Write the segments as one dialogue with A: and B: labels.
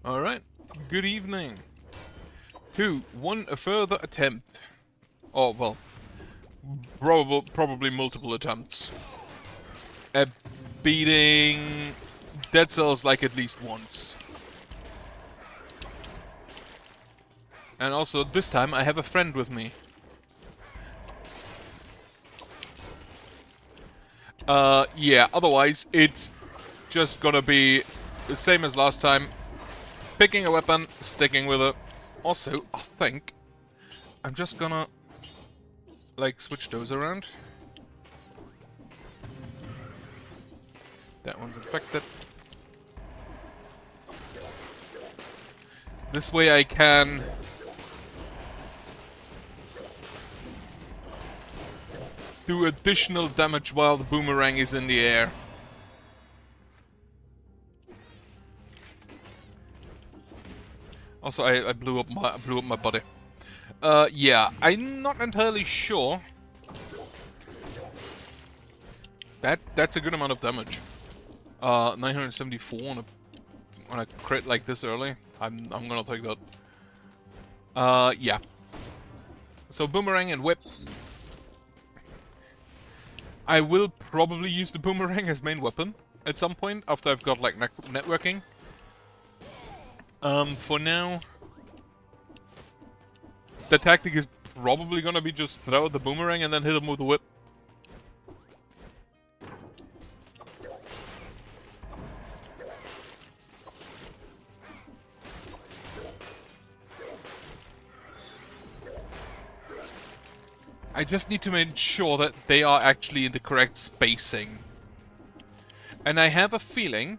A: Alright, good evening. A further attempt. Oh, well, probably multiple attempts. At beating Dead Cells like at least once. And also, this time I have a friend with me. Yeah, otherwise it's just gonna be the same as last time. Picking a weapon, sticking with it. Also, I think I'm just gonna, like, switch those around. That one's infected. This way I can do additional damage while the boomerang is in the air. Also, I blew up my body. Yeah, I'm not entirely sure. That's a good amount of damage. 974 on a crit like this early. I'm gonna take that. Yeah. So boomerang and whip. I will probably use the boomerang as main weapon at some point after I've got like networking. For now, the tactic is probably gonna be just throw out the boomerang and then hit him with the whip. I just need to make sure that they are actually in the correct spacing. And I have a feeling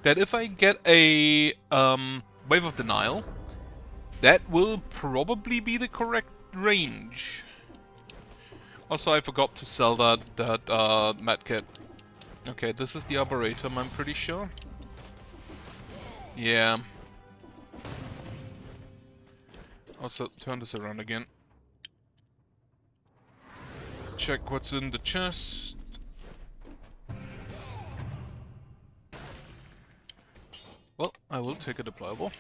A: that if I get a Wave of Denial, that will probably be the correct range. Also, I forgot to sell that medkit. Okay, this is the Arboretum, I'm pretty sure. Yeah. Also, turn this around again. Check what's in the chest. Well, I will take a deployable.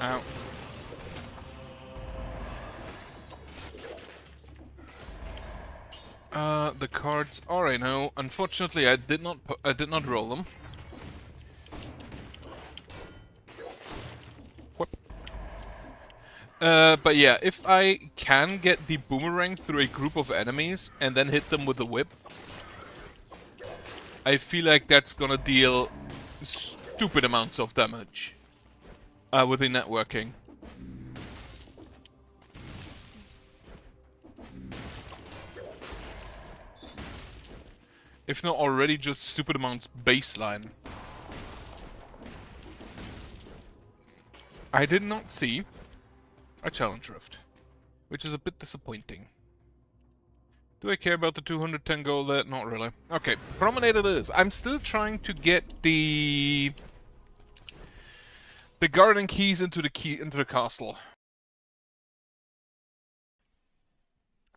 A: Ow. The cards are I know. Unfortunately, I did not roll them. Whoop. But yeah, if I can get the boomerang through a group of enemies and then hit them with the whip, I feel like that's gonna deal stupid amounts of damage with the networking. If not already, just stupid amounts baseline. I did not see a challenge rift, which is a bit disappointing. Do I care about the 210 gold there? Not really. Okay, promenade it is. I'm still trying to get the garden keys into the castle,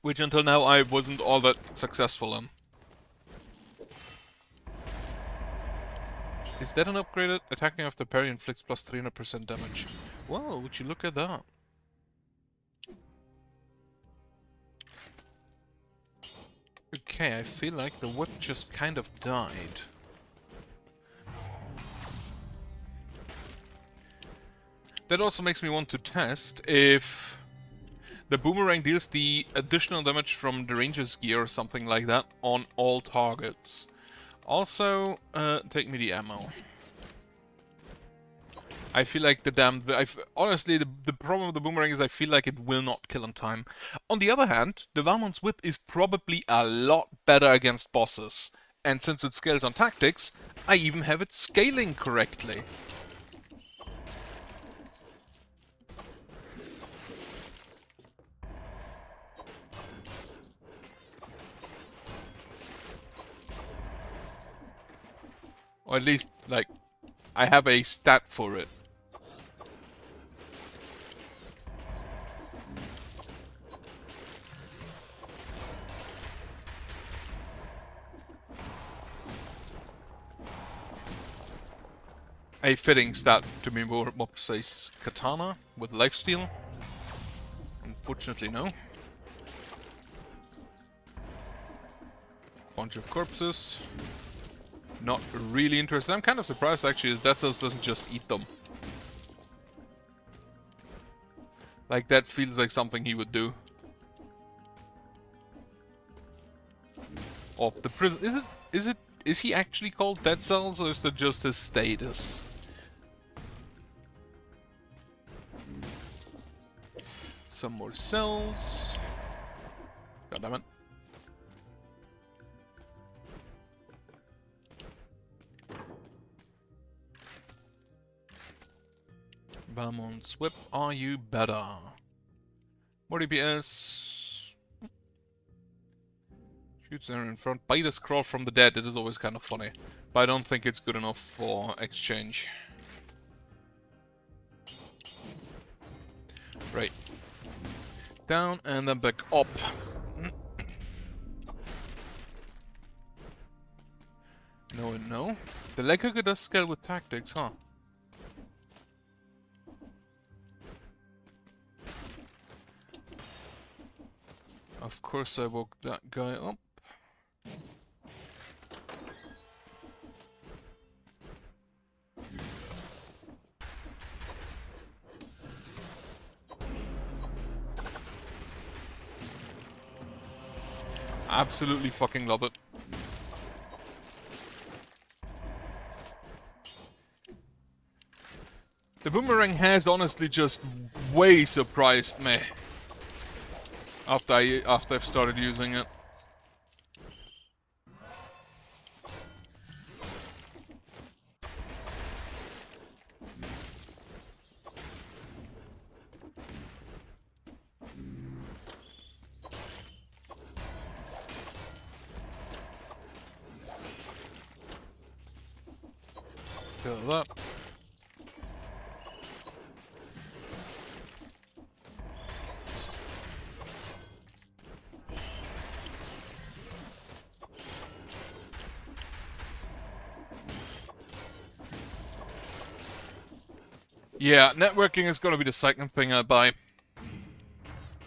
A: which until now I wasn't all that successful in. Is that an upgraded? Attacking after parry inflicts plus 300% damage. Well, would you look at that? Okay, I feel like the whip just kind of died. That also makes me want to test if the boomerang deals the additional damage from the ranger's gear or something like that on all targets. Also, take me the ammo. I feel like honestly, the problem with the boomerang is I feel like it will not kill in time. On the other hand, the Valmont's whip is probably a lot better against bosses. And since it scales on tactics, I even have it scaling correctly. Or at least, like, I have a stat for it. A fitting stat, to be more precise, katana with lifesteal. Unfortunately, no. Bunch of corpses. Not really interested. I'm kind of surprised actually that Dead Cells doesn't just eat them. Like, that feels like something he would do. Oh, the prison... Is he actually called Dead Cells, or is that just his status? Some more cells. God damn it. Balmont's whip, are you better? More DPS. Shoots there in front. Bite a scroll from the dead. It is always kind of funny. But I don't think it's good enough for exchange. Right. Down and then back up. No and no. The Legacy does scale with tactics, huh? Of course I woke that guy up. Absolutely fucking love it. The boomerang has honestly just way surprised me after I've started using it. Kill that. Yeah, networking is gonna be the second thing I buy.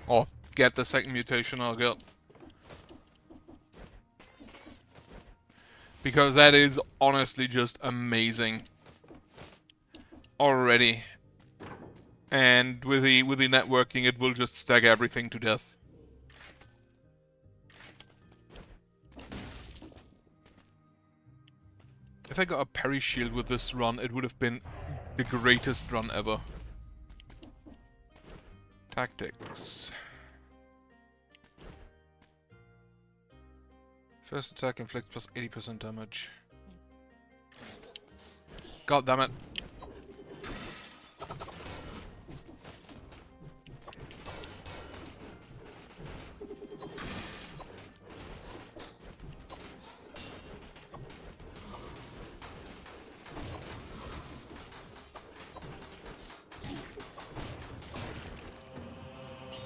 A: Or get the second mutation I'll get. Because that is honestly just amazing. Already. And with the networking it will just stagger everything to death. If I got a parry shield with this run, it would have been the greatest run ever. Tactics. First attack inflicts plus 80% damage. God damn it.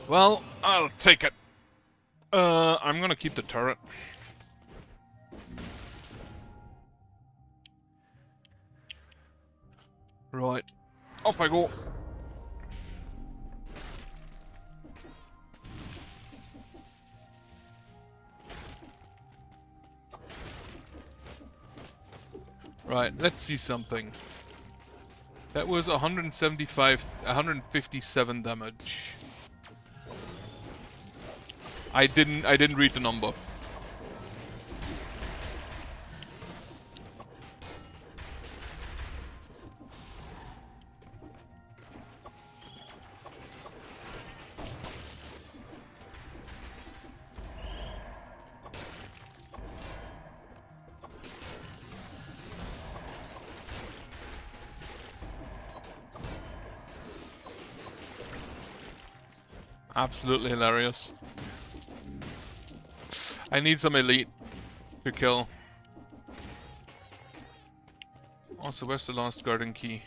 A: Well, I'll take it. I'm gonna keep the turret. Right. Off I go. Right, let's see something. That was 157 damage. I didn't read the number. Absolutely hilarious. I need some elite to kill. Also, where's the last garden key?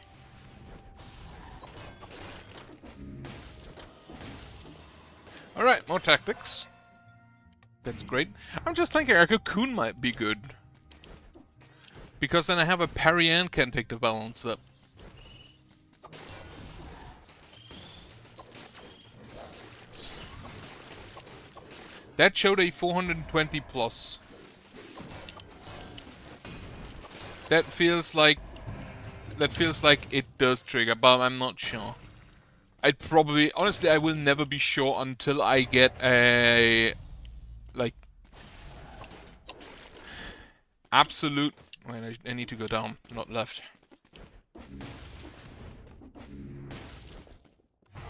A: Alright, more tactics. That's great. I'm just thinking a cocoon might be good. Because then I have a parry and can take the balance up. That showed a 420 plus. That feels like it does trigger, but I'm not sure. I'd probably, honestly, I will never be sure until I get a, like, absolute... Wait, I need to go down, not left.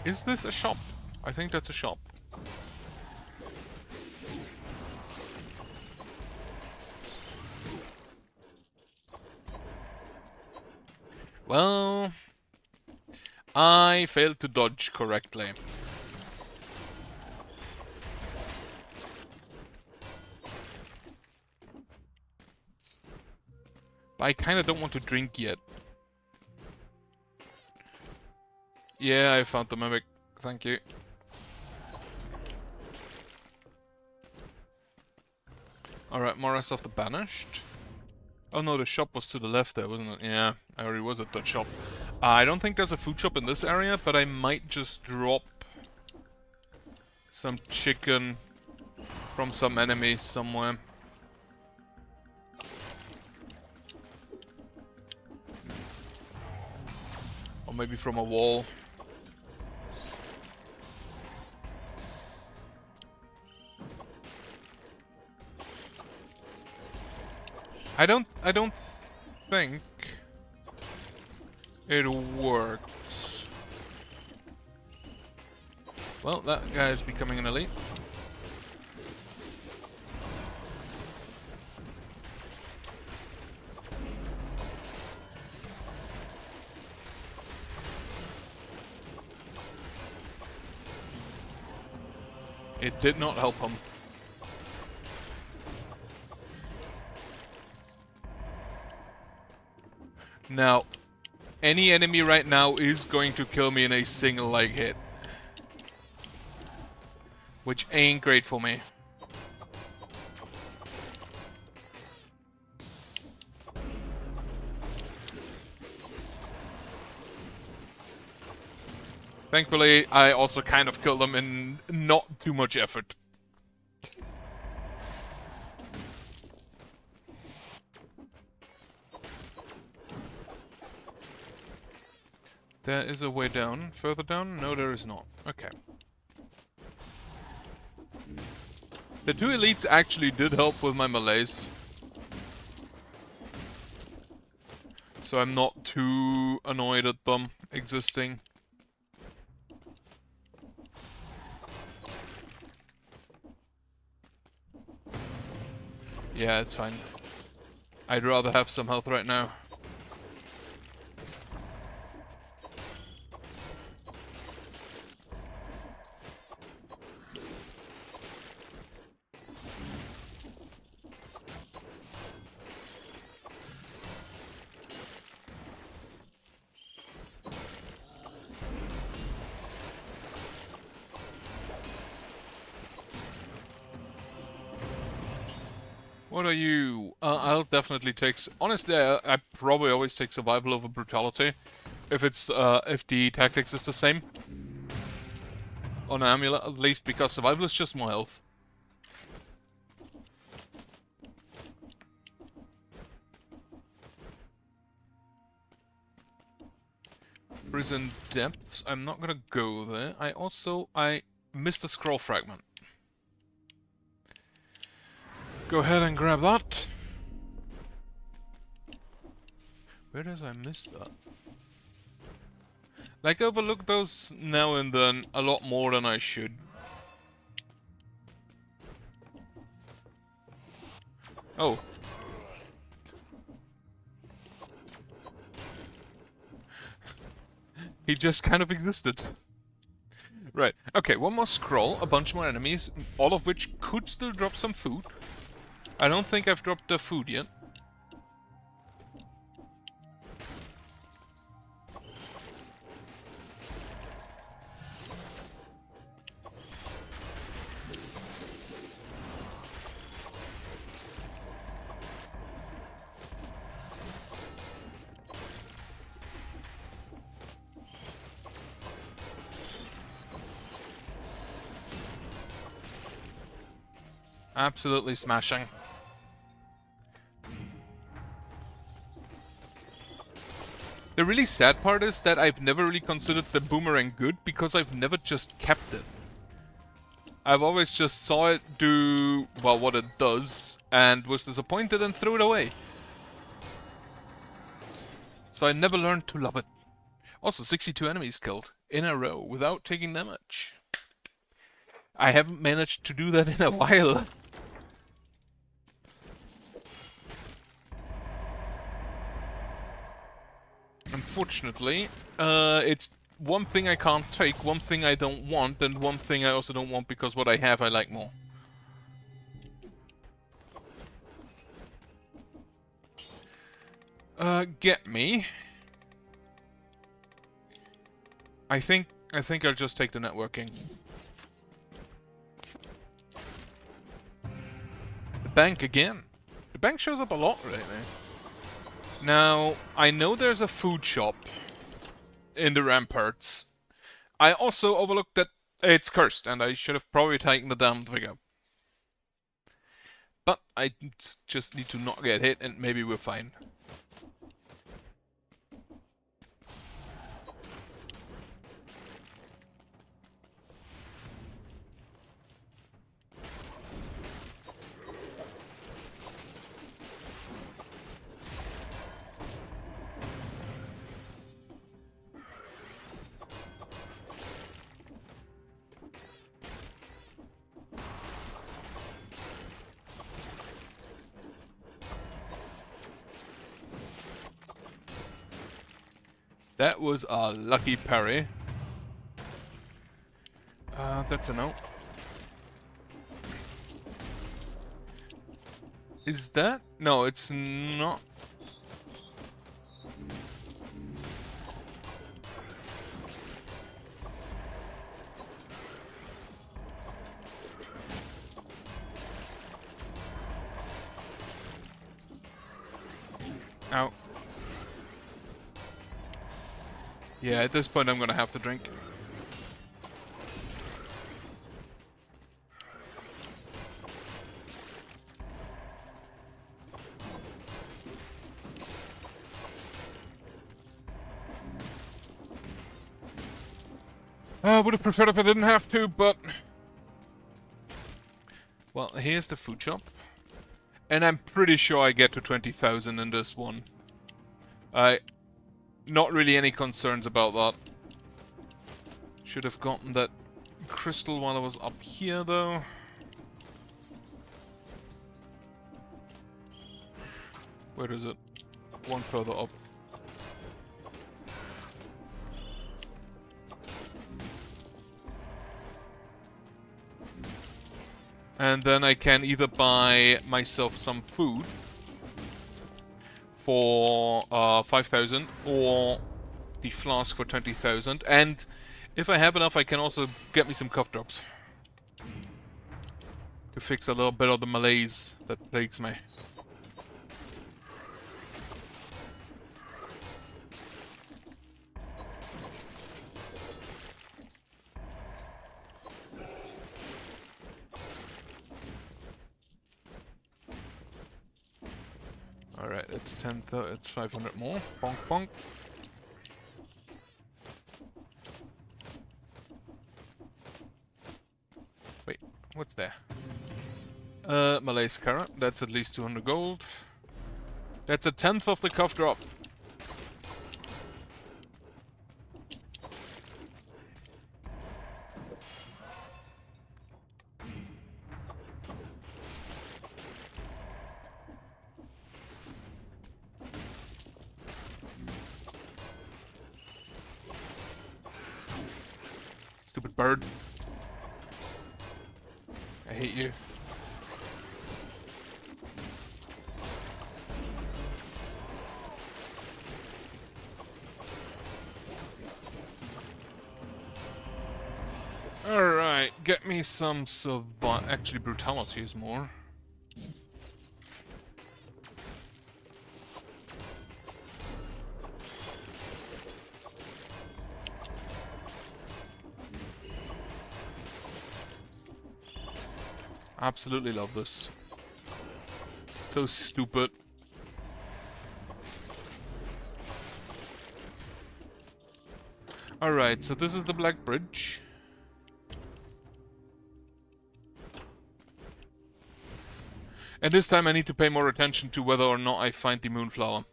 A: Is this a shop? I think that's a shop. Well, I failed to dodge correctly. But I kinda don't want to drink yet. Yeah, I found the mimic. Thank you. Alright, Morris of the Banished. Oh no, the shop was to the left there, wasn't it? Yeah, I already was at that shop. I don't think there's a food shop in this area, but I might just drop some chicken from some enemies somewhere. Or maybe from a wall. I don't think it works. Well, that guy is becoming an elite. It did not help him. Now, any enemy right now is going to kill me in a single leg hit. Which ain't great for me. Thankfully, I also kind of killed them in not too much effort. There is a way down. Further down? No, there is not. Okay. The two elites actually did help with my melees. So I'm not too annoyed at them existing. Yeah, it's fine. I'd rather have some health right now. What are you? I'll definitely take... Honestly, I probably always take survival over brutality. If it's, if the tactics is the same. On an amulet, at least, because survival is just more health. Prison Depths, I'm not gonna go there. I missed the scroll fragment. Go ahead and grab that. Where did I miss that? Like, I overlook those now and then a lot more than I should. Oh. He just kind of existed. Right. Okay, one more scroll, a bunch more enemies, all of which could still drop some food. I don't think I've dropped the food yet. Absolutely smashing. The really sad part is that I've never really considered the boomerang good because I've never just kept it. I've always just saw it do, well, what it does, and was disappointed and threw it away. So I never learned to love it. Also, 62 enemies killed in a row without taking damage. I haven't managed to do that in a while. Unfortunately, it's one thing I can't take, one thing I don't want, and one thing I also don't want because what I have I like more. Get me. I think I'll just take the networking. The bank again. The bank shows up a lot lately. Now, I know there's a food shop in the ramparts. I also overlooked that it's cursed, and I should have probably taken the damn figure. But I just need to not get hit, and maybe we're fine. That was a lucky parry. That's a no. Is that? No, it's not. Ow. Yeah, at this point I'm gonna have to drink. I would have preferred if I didn't have to, but... Well, here's the food shop. And I'm pretty sure I get to 20,000 in this one. Not really any concerns about that. Should have gotten that crystal while I was up here, though. Where is it? One further up. And then I can either buy myself some food for 5,000 or the flask for 20,000. And if I have enough, I can also get me some cough drops to fix a little bit of the malaise that plagues me. Alright, it's 10, it's 500 more. Bonk, bonk. Wait, what's there? Malaise carrot. That's at least 200 gold. That's a tenth of the cough drop. Stupid bird. I hate you. Alright, get me some actually brutality is more. Absolutely love this. So stupid. Alright, so this is the Black Bridge. And this time I need to pay more attention to whether or not I find the Moonflower.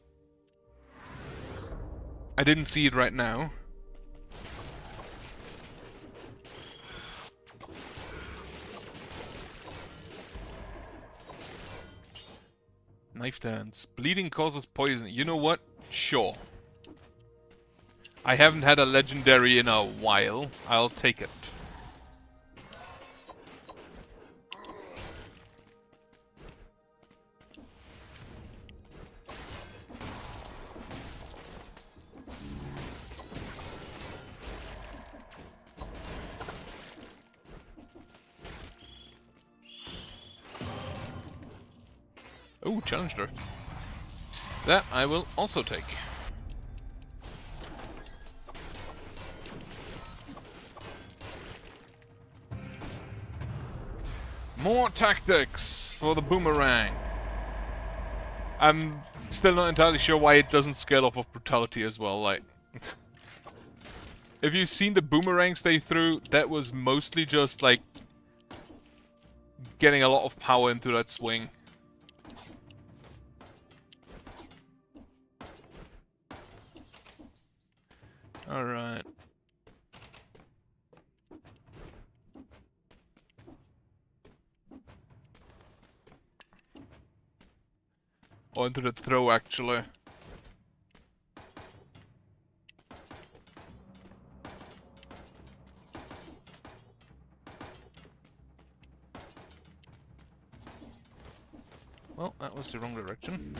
A: I didn't see it right now. Knife dance. Bleeding causes poison. You know what? Sure. I haven't had a legendary in a while. I'll take it. Oh, challenged her. That I will also take. More tactics for the boomerang. I'm still not entirely sure why it doesn't scale off of brutality as well. Like, if you've seen the boomerang stay through, that was mostly just like getting a lot of power into that swing. Alright. Or into the throw, actually. Well, that was the wrong direction.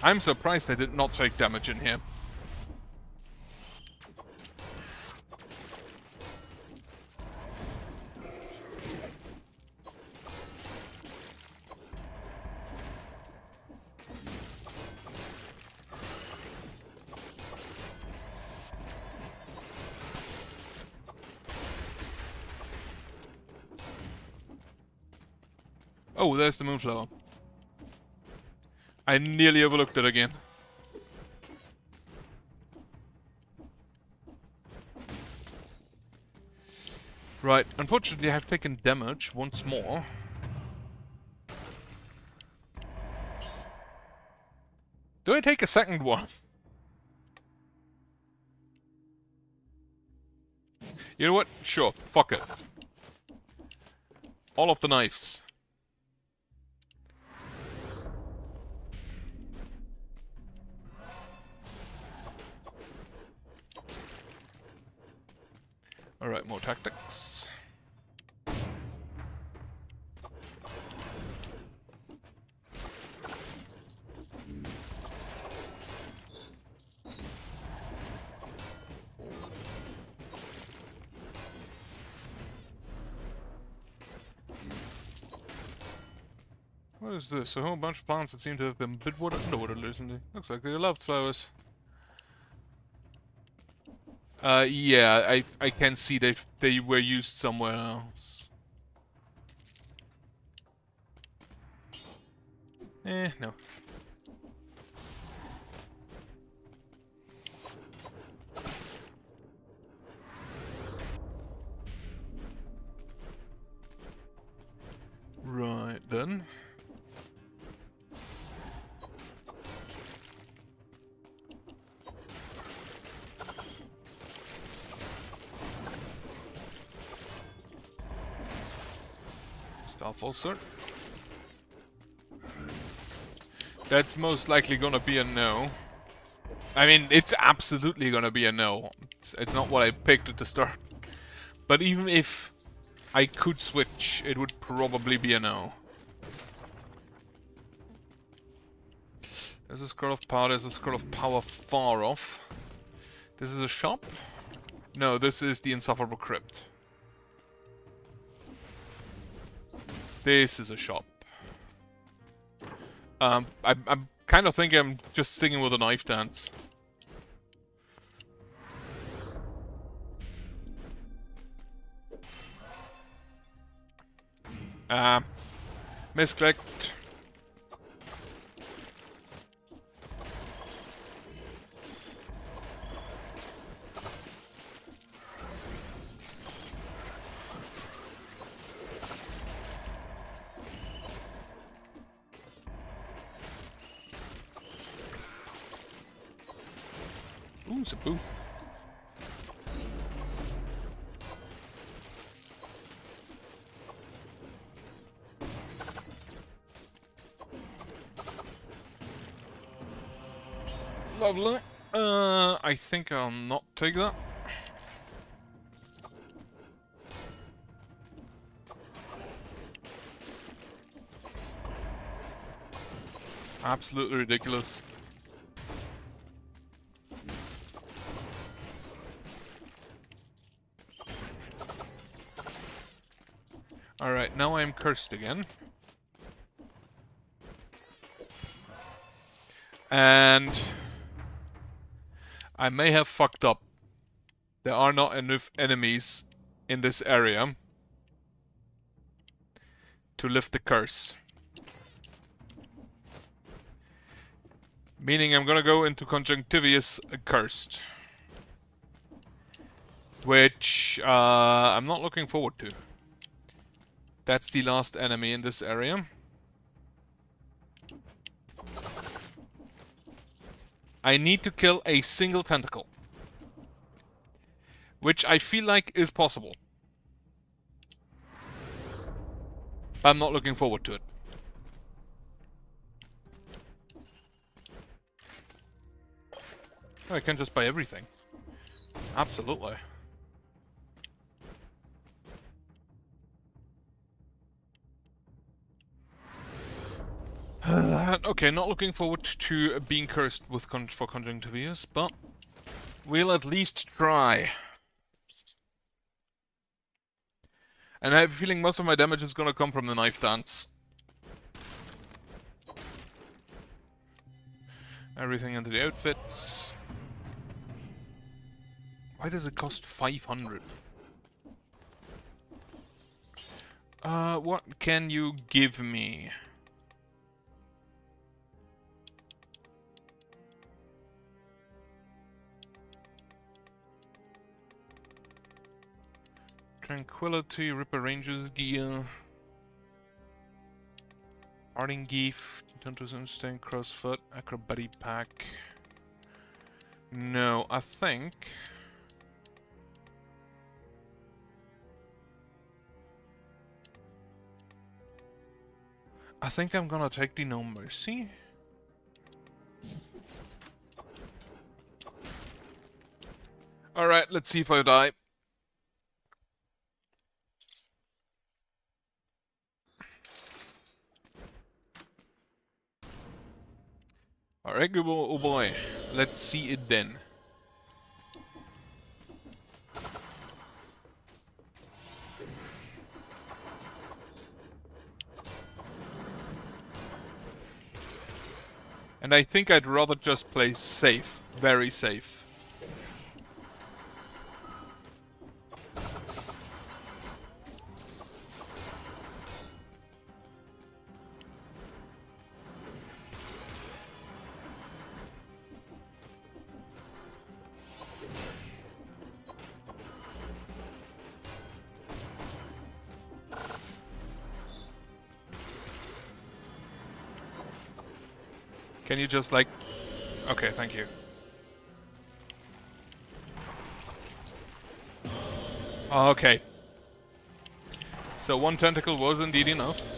A: I'm surprised I did not take damage in here. Oh, there's the Moonflower. I nearly overlooked it again. Right, unfortunately I've taken damage once more. Do I take a second one? You know what? Sure, fuck it. All of the knives. Alright, more tactics. What is this? A whole bunch of plants that seem to have been a bit underwater recently. Looks like they loved flowers. Yeah, I can see they were used somewhere else. No. Right then. Starfall, sir. That's most likely gonna be a no. I mean, it's absolutely gonna be a no. It's not what I picked at the start. But even if I could switch, it would probably be a no. There's a Scroll of Power, there's a Scroll of Power far off. This is a shop? No, this is the Insufferable Crypt. This is a shop. I'm kind of thinking I'm just singing with a knife dance. Misclicked. Ooh, Sabu. Lovely. I think I'll not take that. Absolutely ridiculous. Alright, now I'm cursed again. And I may have fucked up. There are not enough enemies in this area to lift the curse. Meaning I'm gonna go into Conjunctivius Cursed. Which I'm not looking forward to. That's the last enemy in this area. I need to kill a single tentacle. Which I feel like is possible. But I'm not looking forward to it. Oh, I can just buy everything. Absolutely. Okay, not looking forward to being cursed with for Conjunctivius, but we'll at least try. And I have a feeling most of my damage is gonna come from the knife dance. Everything into the outfits. Why does it cost 500? What can you give me? Tranquility, Ripper Ranger gear. Parting gift, Hunter's Instinct, Crossfoot, Acrobatic Pack. No, I think... I'm gonna take the No Mercy. Alright, let's see if I die. Alright, oh boy. Let's see it then. And I think I'd rather just play safe. Very safe. Can you just like... Okay, thank you. Okay. So one tentacle was indeed enough.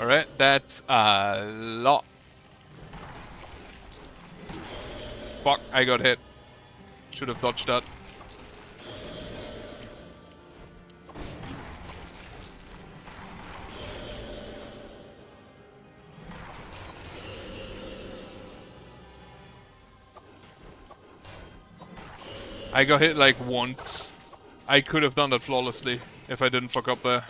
A: Alright, that's a lot. Fuck, I got hit. Should have dodged that. I got hit like once. I could have done that flawlessly if I didn't fuck up there.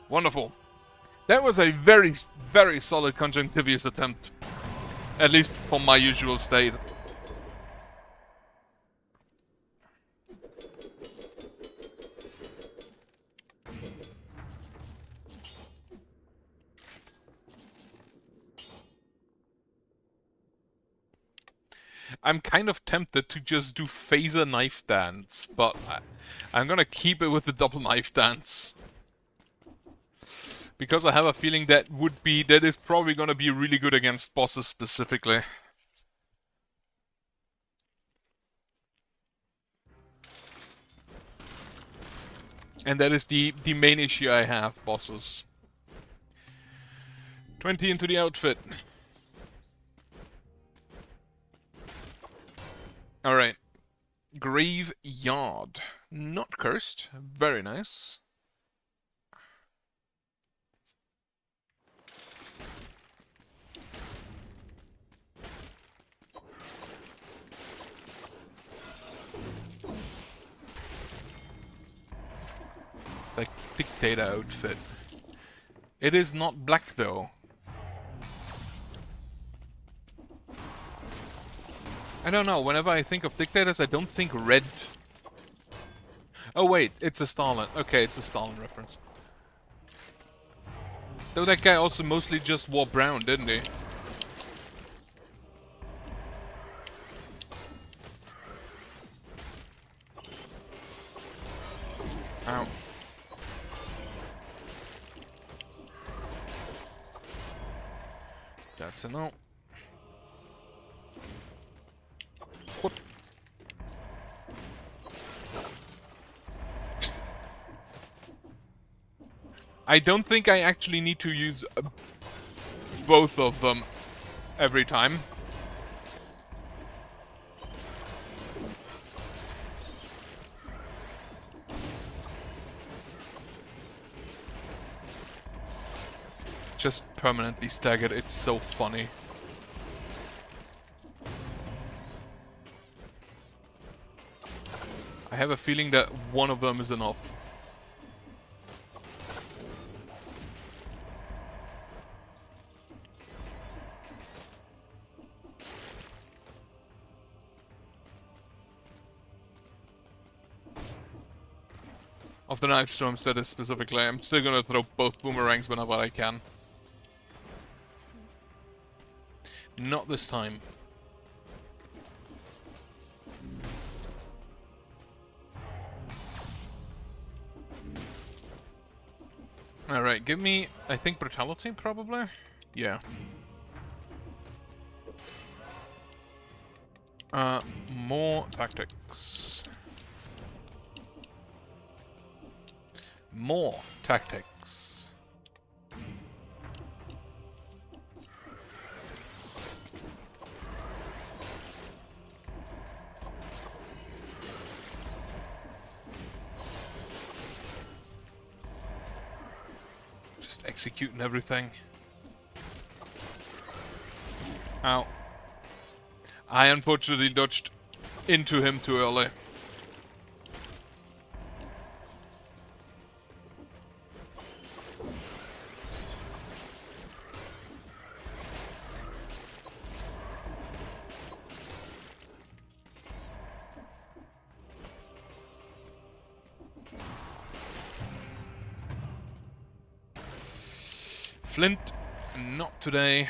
A: Wonderful. That was a very, very solid conjunctivious attempt. At least from my usual state. I'm kind of tempted to just do phaser knife dance, but I'm gonna keep it with the double knife dance. Because I have a feeling that is probably gonna be really good against bosses specifically. And that is the main issue I have, bosses. 20 into the outfit. Alright. Graveyard. Not cursed. Very nice. Like Dictator outfit. It is not black though. I don't know, whenever I think of dictators I don't think red. Oh wait, it's a Stalin. Okay, it's a Stalin reference. Though that guy also mostly just wore brown, didn't he? Ow. That's a no. What? I don't think I actually need to use both of them every time. Just permanently staggered, it's so funny. I have a feeling that one of them is enough. Of the knife storms, that is specifically. I'm still gonna throw both boomerangs whenever I can. Not this time. Alright, give me, I think, brutality, probably? Yeah. More tactics. More tactics. Just executing everything. Ow. I unfortunately dodged into him too early. Flint, not today.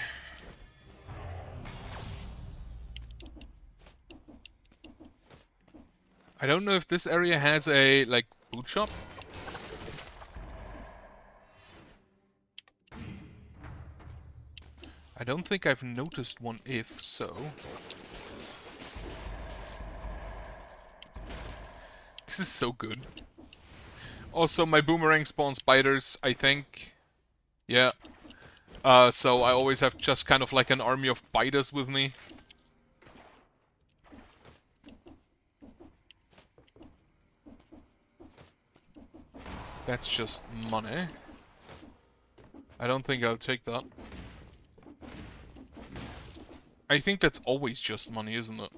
A: I don't know if this area has a, like, boot shop. I don't think I've noticed one, if so. This is so good. Also, my boomerang spawns spiders, I think. Yeah. So I always have just kind of like an army of biters with me. That's just money. I don't think I'll take that. I think that's always just money, isn't it?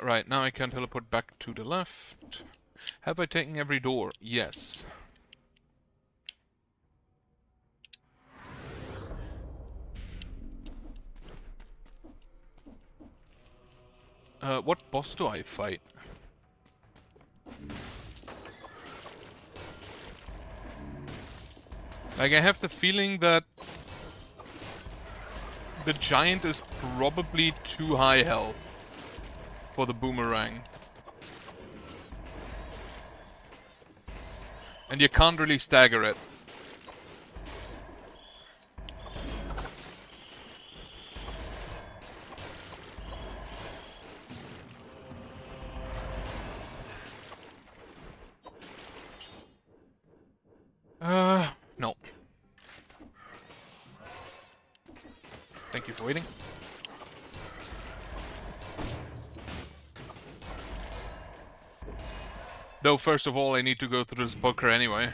A: Right, now I can teleport back to the left. Have I taken every door? Yes. What boss do I fight? Like, I have the feeling that the giant is probably too high health for the boomerang. And you can't really stagger it. No. Thank you for waiting. Though, first of all, I need to go through this bunker anyway.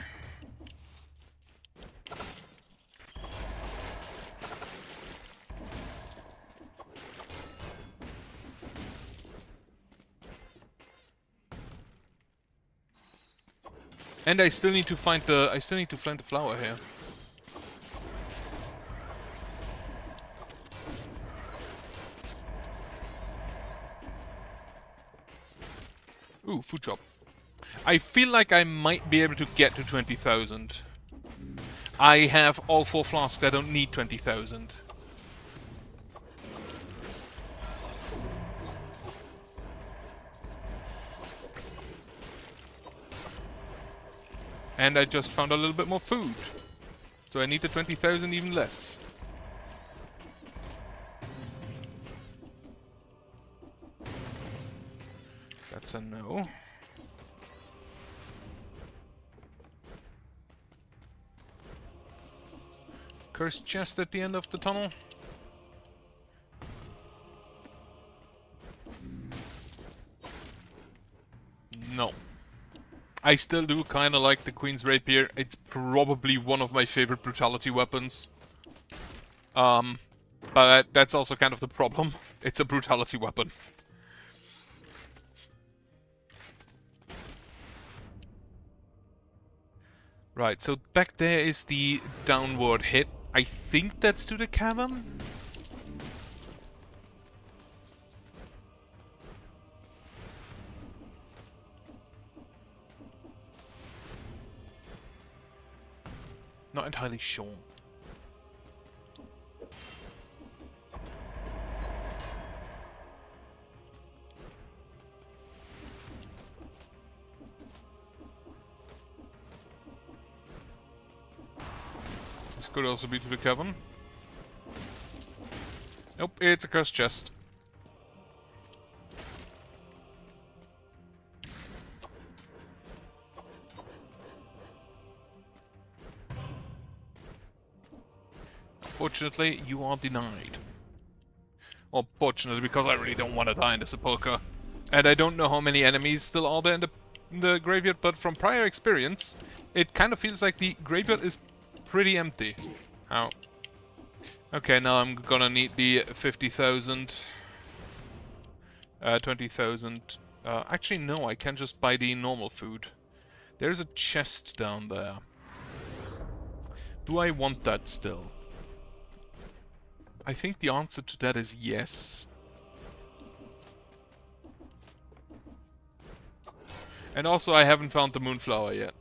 A: And I still need to find the... I still need to find the flower here. Ooh, food shop. I feel like I might be able to get to 20,000. I have all 4 flasks, I don't need 20,000. And I just found a little bit more food. So I need the 20,000 even less. That's a no. Cursed chest at the end of the tunnel. No. I still do kind of like the Queen's Rapier. It's probably one of my favorite brutality weapons. But that's also kind of the problem. It's a brutality weapon. Right, so back there is the downward hit. I think that's to the cavern? Not entirely sure. This could also be to the cavern. Nope, it's a cursed chest. Fortunately, you are denied. Or fortunately, because I really don't want to die in the sepulchre. And I don't know how many enemies still are there in the graveyard, but from prior experience, it kind of feels like the graveyard is pretty empty. Ow. Okay, now I'm gonna need the 50,000. 20,000. Actually, no, I can just buy the normal food. There's a chest down there. Do I want that still? I think the answer to that is yes. And also, I haven't found the moonflower yet.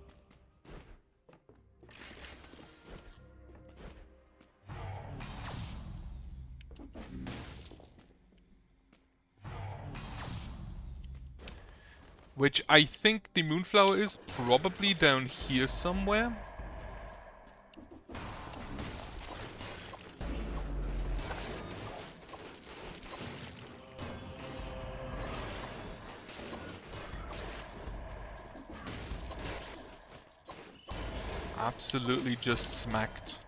A: Which I think the moonflower is probably down here somewhere. Absolutely just smacked.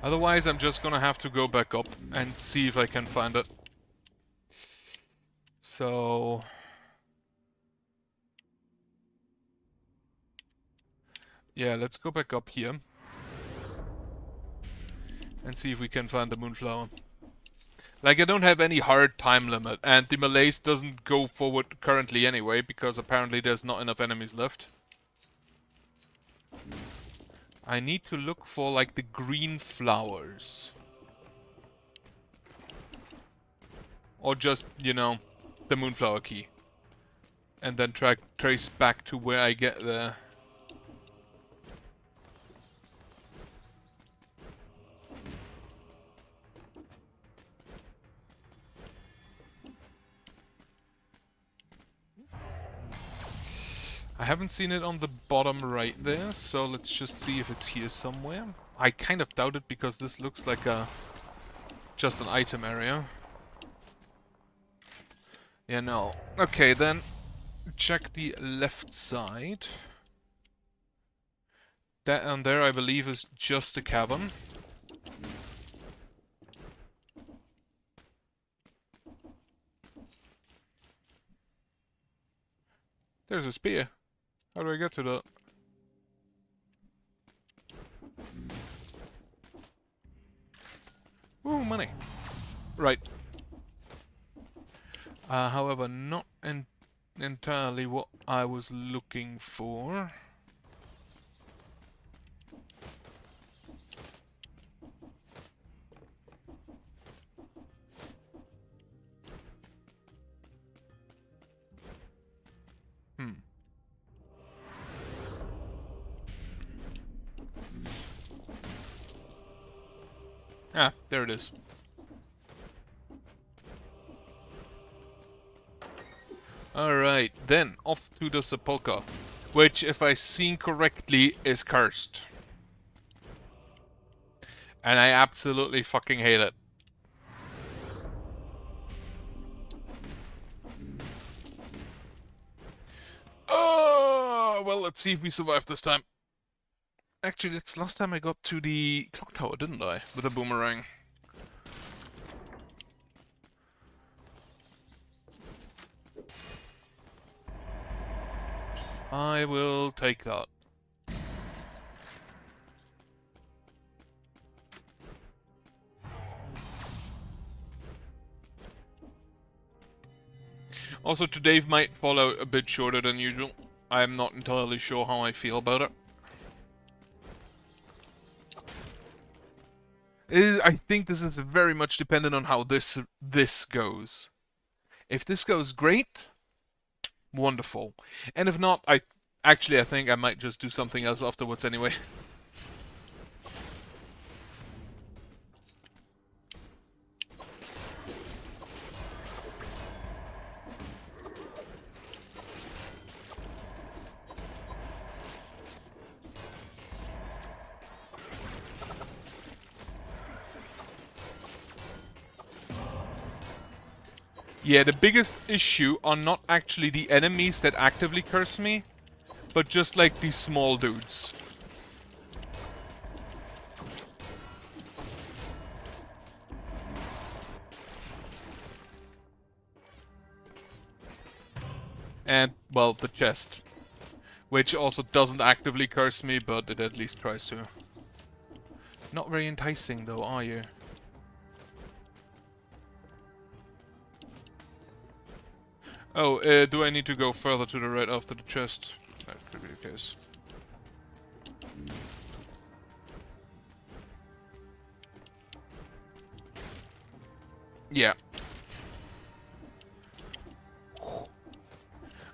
A: Otherwise, I'm just gonna have to go back up and see if I can find it. So... yeah, let's go back up here. And see if we can find the Moonflower. Like, I don't have any hard time limit, and the Malaise doesn't go forward currently anyway, because apparently there's not enough enemies left. I need to look for, like, the green flowers. Or just, you know, the Moonflower key. And then trace back to where I get there. I haven't seen it on the bottom right there, so let's just see if it's here somewhere. I kind of doubt it because this looks like just an item area. Yeah, no. Okay, then check the left side. That on there, I believe, is just a cavern. There's a spear. How do I get to that? Ooh, money. Right. However, not entirely what I was looking for. Ah, there it is. Alright, then off to the Sepulchre, which, if I seen correctly, is cursed. And I absolutely fucking hate it. Oh, well, let's see if we survive this time. Actually, it's last time I got to the clock tower, didn't I? With a boomerang. I will take that. Also, today might fall out a bit shorter than usual. I am not entirely sure how I feel about it. I think this is very much dependent on how this goes. If this goes great, wonderful. And if not, I think I might just do something else afterwards anyway. Yeah, the biggest issue are not actually the enemies that actively curse me, but just like these small dudes. And, well, the chest. Which also doesn't actively curse me, but it at least tries to. Not very enticing though, are you? Oh, do I need to go further to the right after the chest? That could be the case. Yeah.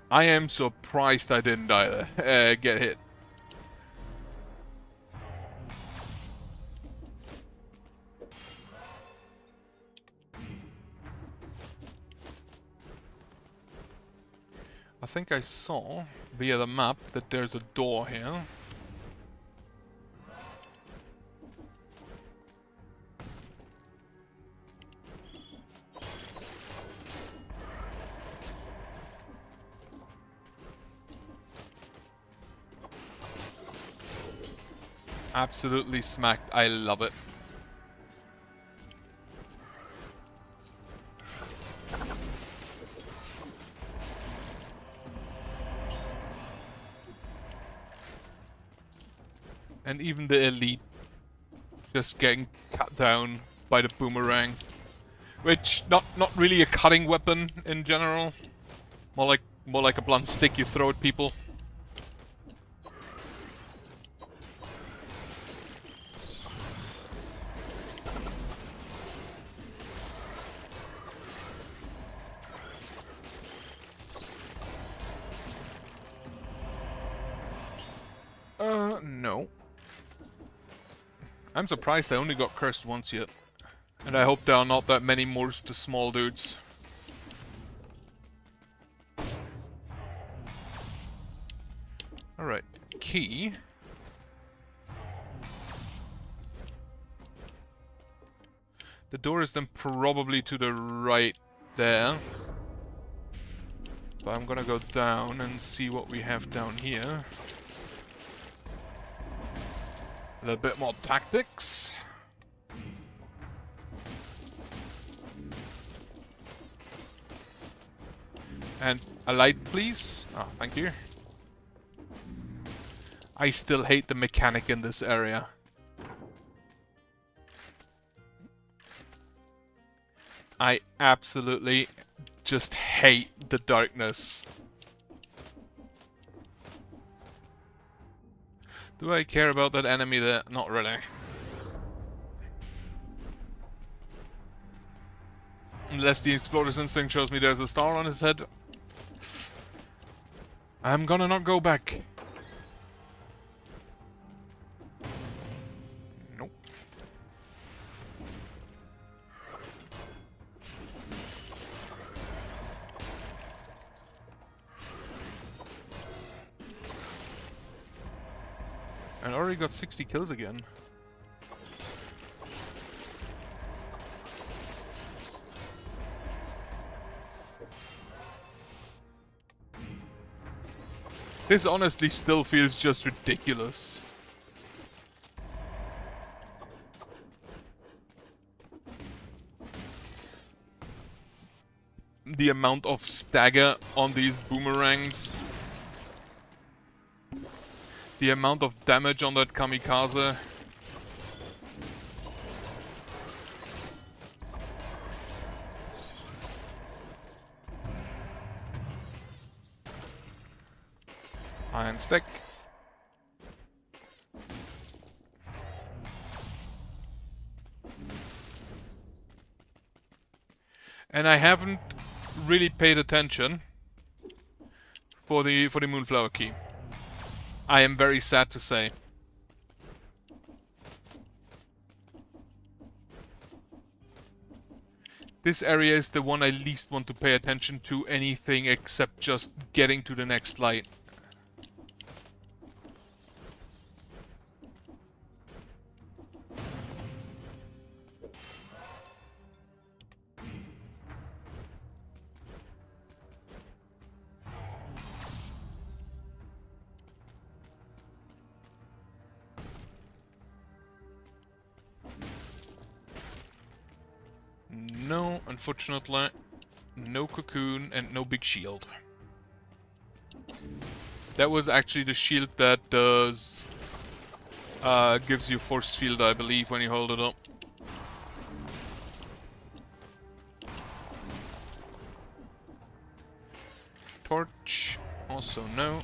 A: I am surprised I didn't die there. Get hit. I think I saw, via the map, that there's a door here. Absolutely smacked. I love it. And even the elite just getting cut down by the boomerang. Which, not really a cutting weapon in general. More like a blunt stick you throw at people. No. I'm surprised I only got cursed once yet. And I hope there are not that many more the small dudes. Alright, key. The door is then probably to the right there. But I'm gonna go down and see what we have down here. A little bit more tactics. And a light, please. Oh, thank you. I still hate the mechanic in this area. I absolutely just hate the darkness. Do I care about that enemy there? Not really. Unless the Explorer's Instinct shows me there's a star on his head. I'm gonna not go back. Nope. And already got 60 kills again. This honestly still feels just ridiculous. The amount of stagger on these boomerangs. The amount of damage on that kamikaze. Iron stick. And I haven't really paid attention for the Moonflower key. I am very sad to say. This area is the one I least want to pay attention to anything except just getting to the next light. No, unfortunately, no cocoon and no big shield. That was actually the shield that does gives you force field, I believe, when you hold it up. Torch, also no.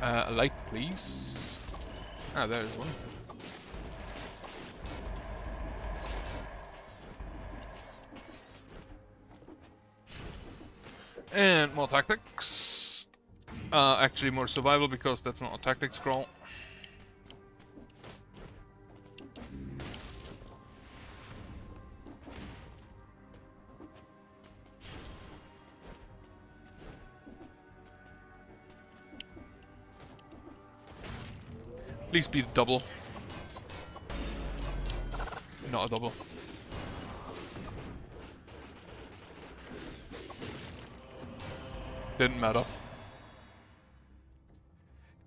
A: A light, please. Ah, there's one. And more tactics. Actually more survival because that's not a tactics scroll. Please be a double. Not a double. Didn't matter.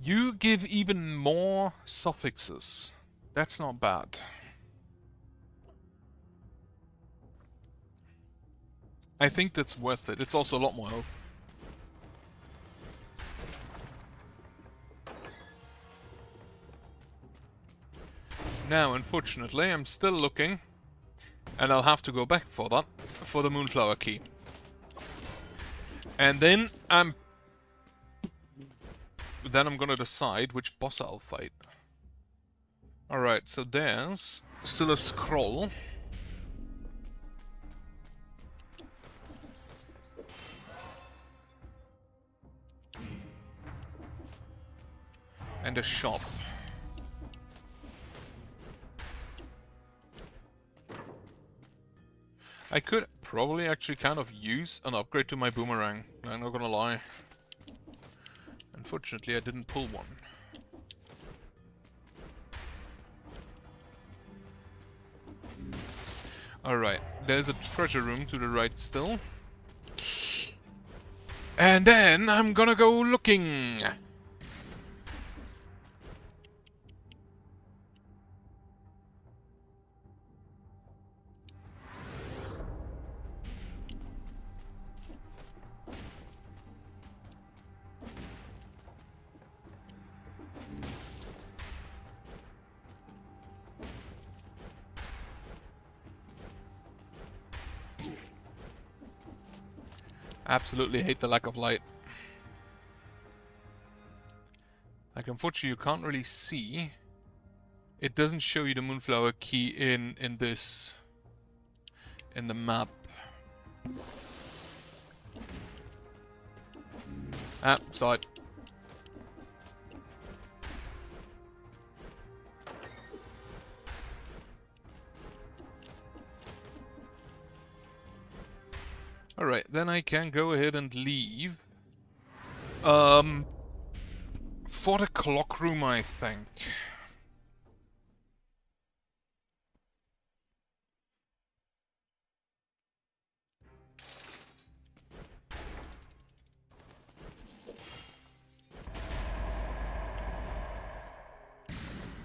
A: You give even more suffixes. That's not bad. I think that's worth it. It's also a lot more health. Now, unfortunately, I'm still looking, and I'll have to go back for that, for the Moonflower Key. And then I'm gonna decide which boss I'll fight. Alright, so there's still a scroll. And a shop. I could probably actually kind of use an upgrade to my boomerang, I'm not gonna lie. Unfortunately, I didn't pull one. Alright, there's a treasure room to the right still. And then I'm gonna go looking! Absolutely hate the lack of light. Like, unfortunately, you can't really see. It doesn't show you the Moonflower Key in the map. Ah, saw it. Alright, then I can go ahead and leave. For the clock room, I think.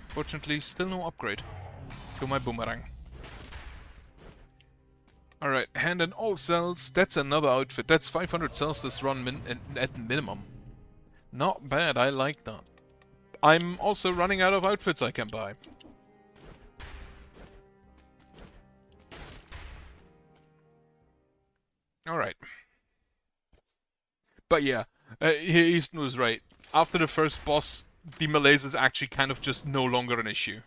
A: Fortunately, still no upgrade to my boomerang. Alright, hand in all cells. That's another outfit. That's 500 cells this run at minimum. Not bad, I like that. I'm also running out of outfits I can buy. Alright. But yeah, Easton was right. After the first boss, the malaise is actually kind of just no longer an issue.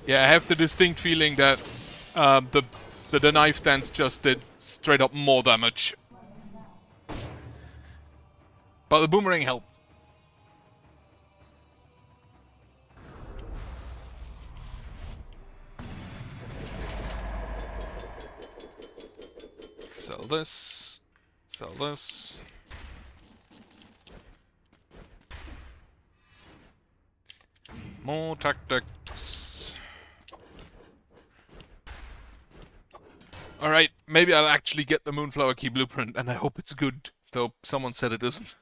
A: Yeah, I have the distinct feeling that the knife dance just did straight up more damage. But the boomerang helped. Sell this. Sell this. More tactics. Alright, maybe I'll actually get the Moonflower Key blueprint, and I hope it's good. Though someone said it isn't.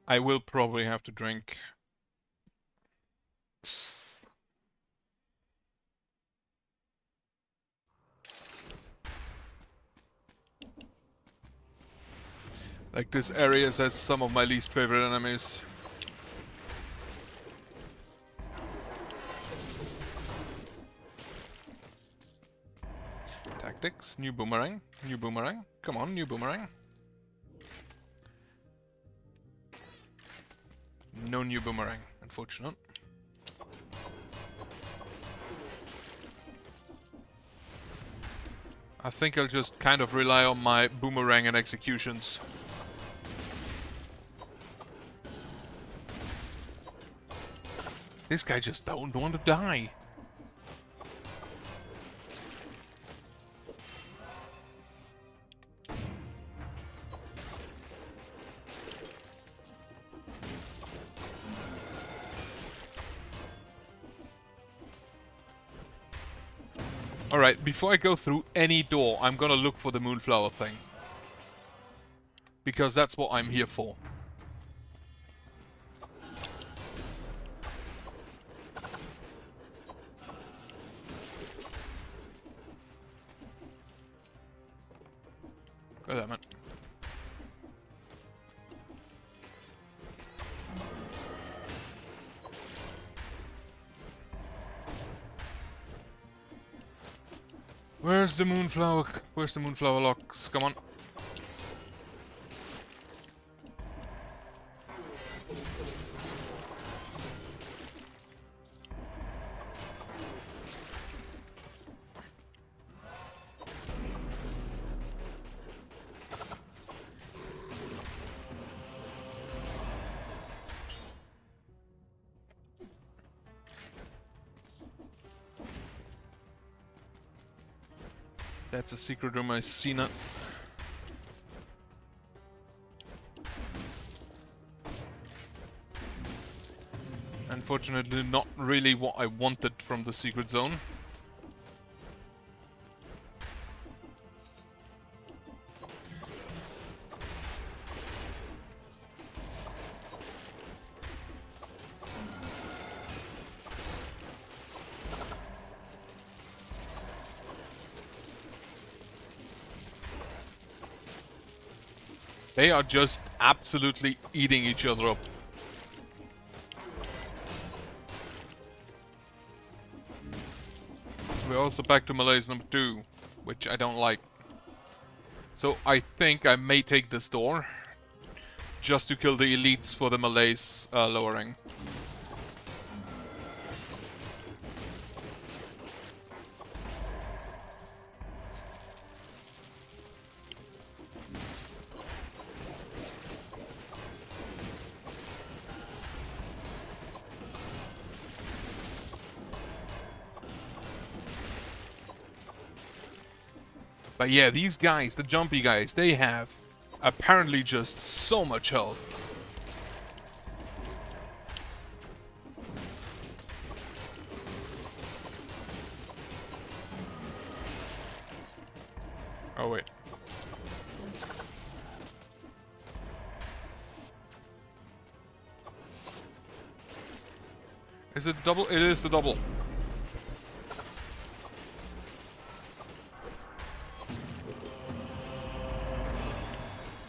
A: I will probably have to drink. Like, this area has some of my least favorite enemies. Tactics, new boomerang, new boomerang. Come on, new boomerang. No new boomerang, unfortunate. I think I'll just kind of rely on my boomerang and executions. This guy just don't want to die. Alright, before I go through any door, I'm gonna look for the Moonflower thing. Because that's what I'm here for. Go there, man. Where's the Moonflower? Where's the Moonflower locks? Come on. That's a secret room, I've seen it. Unfortunately, not really what I wanted from the secret zone. They are just absolutely eating each other up. We're also back to Malaise number 2, which I don't like. So I think I may take this door, just to kill the elites for the Malaise lowering. But yeah, these guys, the jumpy guys, they have apparently just so much health. Oh wait. Is it double? It is the double.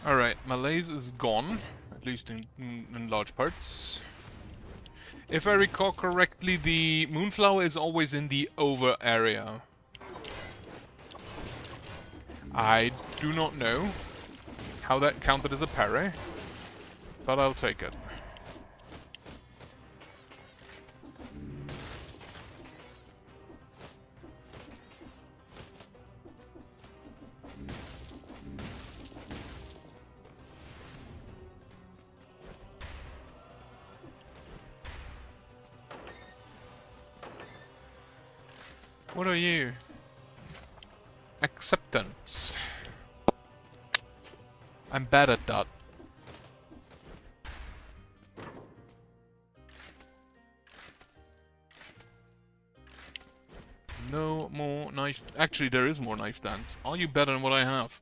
A: Alright, Malaise is gone, at least in large parts. If I recall correctly, the Moonflower is always in the over area. I do not know how that counted as a parry, but I'll take it. What are you? Acceptance. I'm bad at that. No more knife... Actually, there is more knife dance. Are you better than what I have?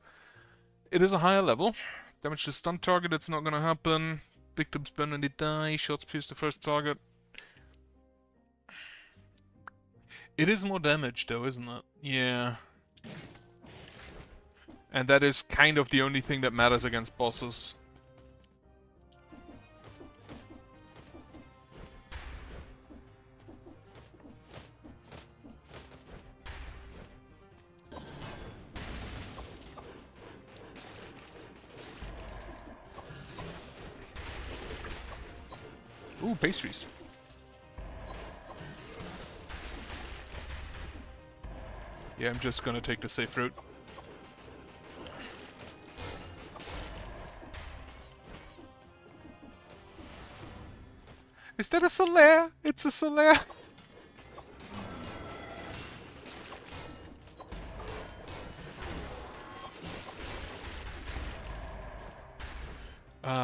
A: It is a higher level. Damage to stun target, it's not gonna happen. Victims burn when they die. Shots pierce the first target. It is more damage though, isn't it? Yeah. And that is kind of the only thing that matters against bosses. Ooh, pastries. Yeah, I'm just gonna take the safe route. Is that a Solaire? It's a Solaire!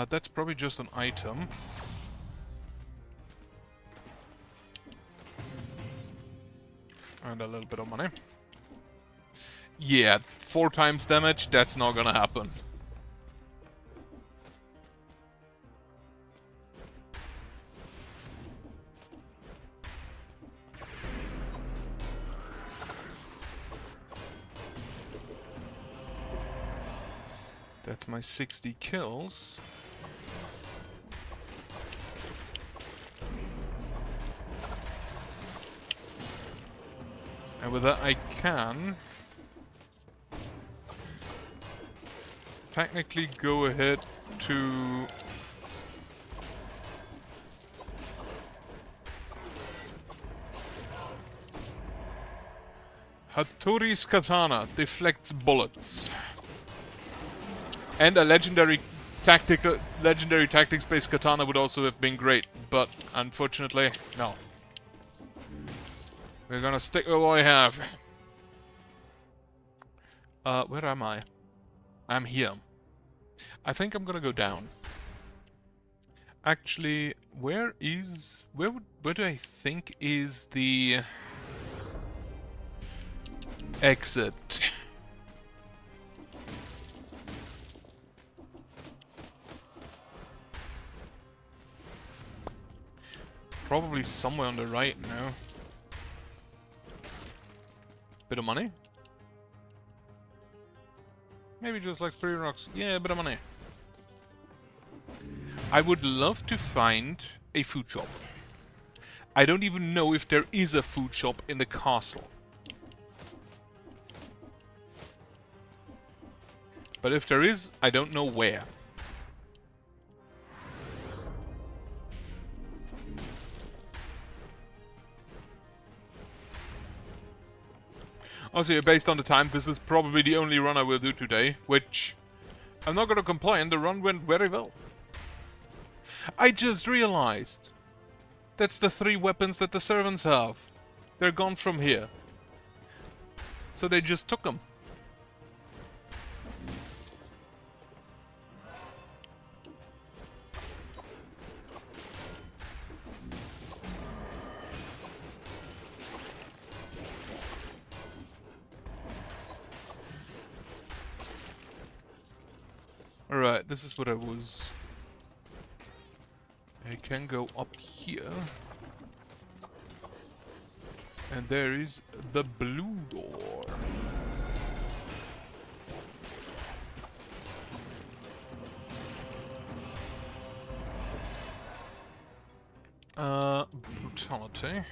A: That's probably just an item. And a little bit of money. Yeah, 4 times damage, that's not gonna happen. That's my 60 kills. And with that I can technically go ahead to Hattori's Katana deflects bullets. And a legendary tactics-based katana would also have been great, but unfortunately, no. We're gonna stick with what we have. Where am I? I'm here. I think I'm gonna go down. Actually, where do I think is the exit? Probably somewhere on the right now. Bit of money? Maybe just like 3 rocks. Yeah, a bit of money. I would love to find a food shop. I don't even know if there is a food shop in the castle. But if there is, I don't know where. Also, based on the time, this is probably the only run I will do today, which I'm not gonna complain, the run went very well. I just realized that's the 3 weapons that the servants have. They're gone from here. So they just took them. Alright, this is what I was... I can go up here. And there is the blue door. Brutality.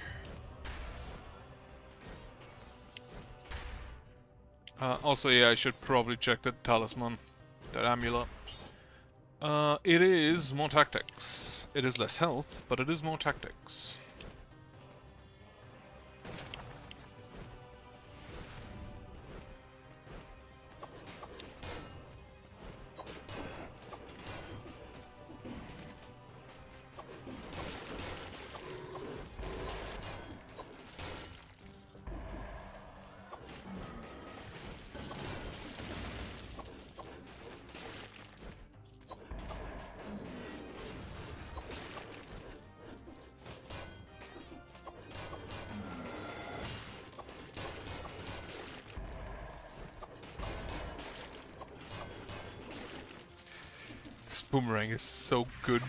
A: Also, yeah, I should probably check that talisman. That amulet. It is more tactics. It is less health, but it is more tactics. Boomerang is so good.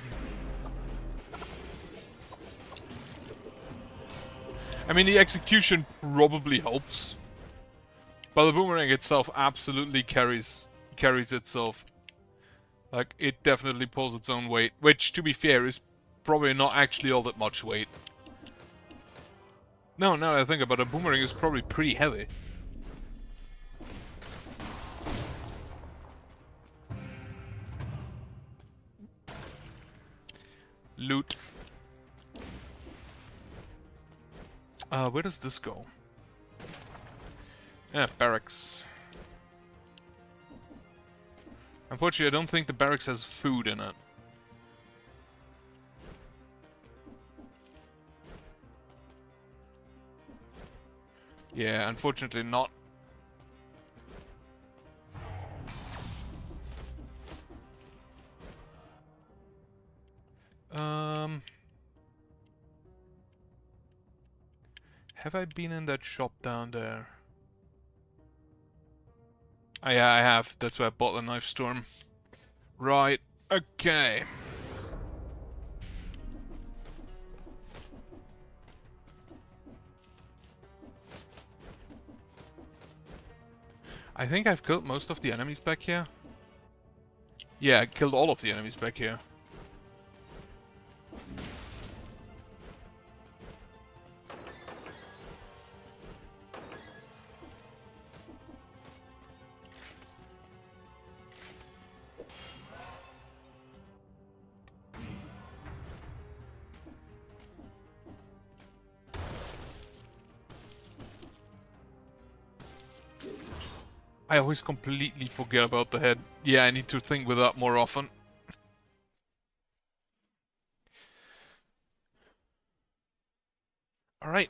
A: I mean, the execution probably helps, but the boomerang itself absolutely carries itself. Like, it definitely pulls its own weight, which, to be fair, is probably not actually all that much weight. No, now that I think about it, a boomerang is probably pretty heavy. Loot. Where does this go? Yeah, barracks. Unfortunately, I don't think the barracks has food in it. Yeah, unfortunately not. Have I been in that shop down there? Oh, yeah, I have. That's where I bought the knife storm. Right. Okay. I think I've killed most of the enemies back here. Yeah, I killed all of the enemies back here. I always completely forget about the head. Yeah, I need to think with that more often. Alright.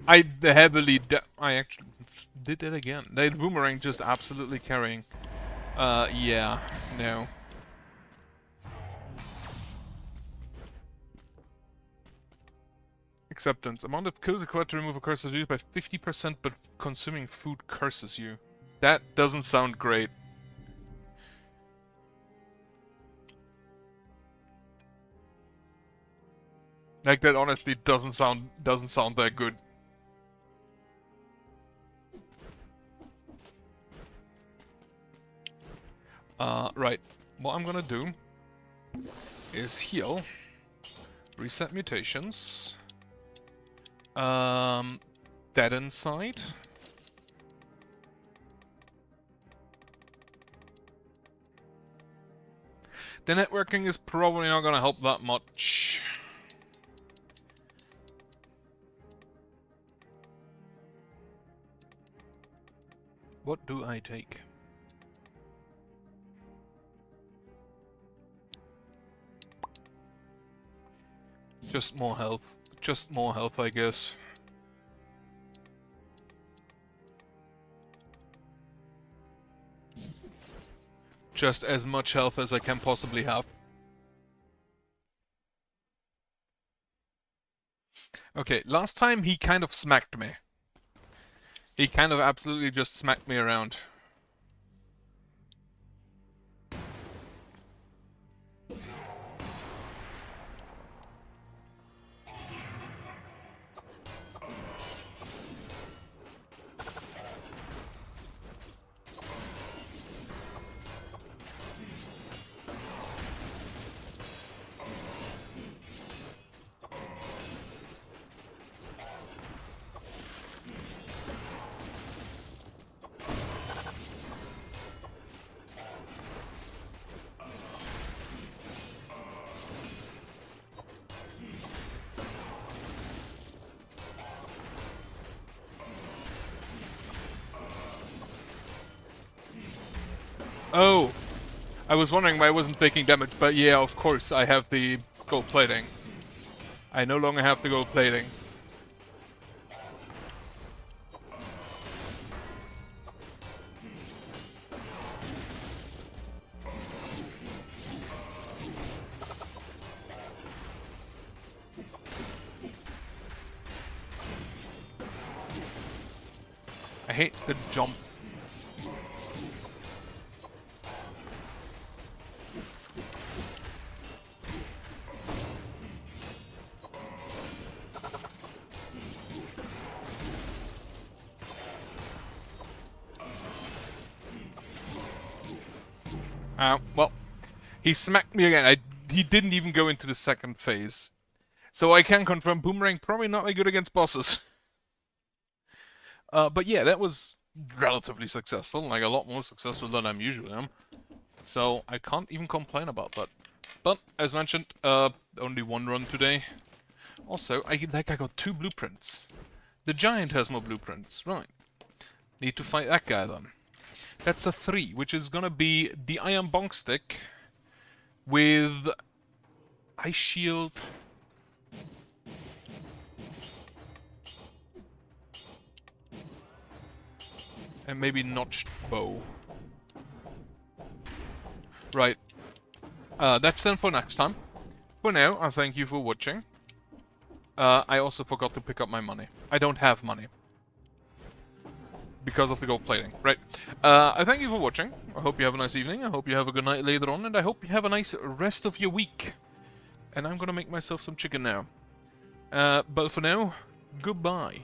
A: I actually did it again. The boomerang just absolutely carrying. Yeah, no. Acceptance. Amount of kills required to remove a curse is reduced by 50%, but consuming food curses you. That doesn't sound great. Like, that honestly doesn't sound that good. Right. What I'm gonna do is heal, reset mutations, dead inside. The networking is probably not gonna help that much. What do I take? Just more health. Just more health, I guess. Just as much health as I can possibly have. Okay, last time he kind of smacked me. He kind of absolutely just smacked me around. Oh! I was wondering why I wasn't taking damage, but yeah, of course, I have the gold plating. I no longer have the gold plating. I hate the jump. Well, he smacked me again. He didn't even go into the second phase. So I can confirm Boomerang probably not very good against bosses. But yeah, that was relatively successful. Like, a lot more successful than I'm usually am. So I can't even complain about that. But, as mentioned, only one run today. Also, I got 2 blueprints. The giant has more blueprints. Right. Need to fight that guy then. That's a 3, which is gonna be the Iron Bonk Stick with Ice Shield. And maybe Notched Bow. Right. That's then for next time. For now, I thank you for watching. I also forgot to pick up my money. I don't have money. Because of the gold plating. Right. I thank you for watching. I hope you have a nice evening. I hope you have a good night later on. And I hope you have a nice rest of your week. And I'm gonna make myself some chicken now. But for now, goodbye.